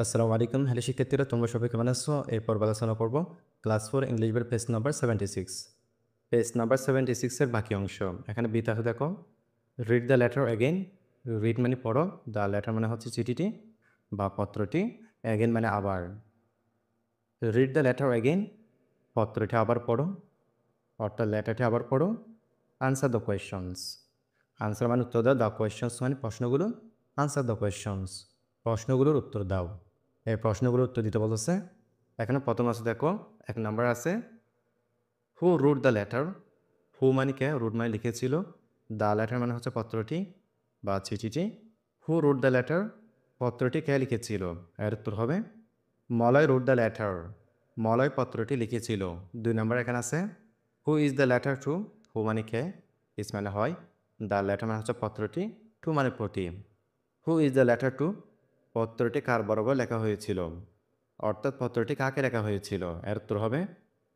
আসসালামু আলাইকুম। হ্যালো শিক্ষার্থীরা, তোমরা সবাই কেমন আছো? এরপর আলোচনা করব ক্লাস 4 ইংলিশ বইয়ের পেজ নাম্বার 76। পেজ নাম্বার 76 এর বাকি অংশ। এখানে বিতে দেখো, read the letter again. Read মানে পড়ো, দ্য লেটার মানে হচ্ছে চিঠিটি বা পত্রটি, অ্যাগেইন মানে আবার। রিড দ্য লেটার অ্যাগেইন, পত্রটি আবার পড়ো, অর্থাৎ লেটারটি আবার পড়ো। Answer the questions. আনসার মানে উত্তর দাও, দ্য কোয়েশ্চনস মানে প্রশ্নগুলো। আনসার দ্য কোয়েশ্চনস, প্রশ্নগুলোর উত্তর দাও। এই প্রশ্নগুলোর উত্তর দিতে বলেছে। এখানে প্রথম আছে দেখো, 1 নাম্বার আছে হু রুট দ্য লেটার। হু মানে কে, রুট মানে লিখেছিল, দ্য লেটার মানে হচ্ছে পত্রটি বা চিঠিটি। হু রুট দ্য লেটার, পত্রটি কে লিখেছিল? এর উত্তর হবে Malay wrote the letter, Malay পত্রটি লিখেছিল। 2 নাম্বার এখানে আছে who is the letter to. Who মানে কে, ইজ মানে হয়, দ্য লেটার মানে হচ্ছে পত্রটি, টু মানে প্রতি। Who is the letter to, পত্রটি কার বরাবর লেখা হয়েছিল, অর্থাৎ পত্রটি কাকে লেখা হয়েছিল? এর উত্তর হবে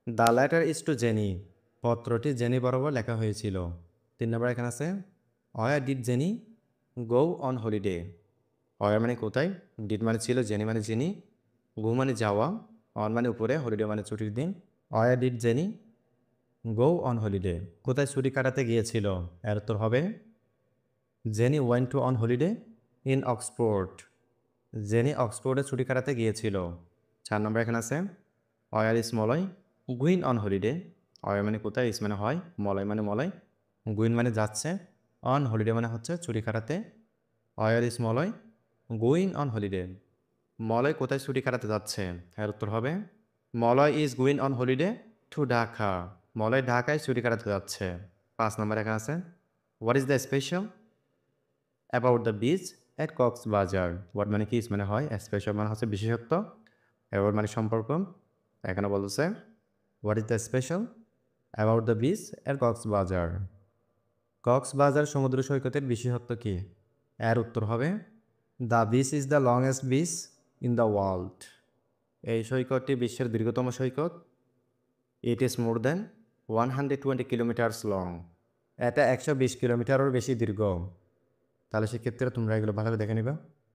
the letter is to Jenny, পত্রটি জেনি বরাবর লেখা হয়েছিল। 3 নম্বর এখানে আছে where did Jenny go on holiday. Where মানে কোথায়, ডিড মানে ছিল, জেনি মানে জেনি, গো মানে যাওয়া, অন মানে উপরে, হলিডে মানে ছুটির দিন। Where did Jenny go on holiday, কোথায় ছুটি কাটাতে গিয়েছিল? এর উত্তর হবে Jenny went to on holiday in Oxford, Jenny অক্সফোর্ডে ছুটি কাটাতে গিয়েছিল। 4 নম্বর এখানে আছে where is Malay going on holiday. Where মানে কোথায়, ইস মানে হয়, মলয় মানে মলয়, গুইন মানে যাচ্ছে, অন হলিডে মানে হচ্ছে ছুটি কাটাতে। Where is Malay going on holiday, Moloy কোথায় ছুটি কাটাতে যাচ্ছে? এর উত্তর হবে Moloy is going on holiday to Dhaka, Moloy ঢাকায় ছুটি কাটাতে যাচ্ছে। 5 নম্বর এখানে আছে what is the special about the beach at Cox's Bazar. What মানে কি, ইস মানে হয়, স্পেশাল মানে হচ্ছে বিশেষত্ব, অ্যাবাউট মানে সম্পর্ক। এখানে বলছে what is the special about the beach at Cox's Bazar, Cox's Bazar সমুদ্র সৈকতের বিশেষত্ব কি? এর উত্তর হবে the beach is the longest beach in the world, এই সৈকতটি বিশ্বের দীর্ঘতম সৈকত। It is more than 120 kilometres long, এটা 120 কিলোমিটারের বেশি দীর্ঘ। তাহলে সেক্ষেত্রে তোমরা এগুলো ভালোভাবে দেখে নিবা।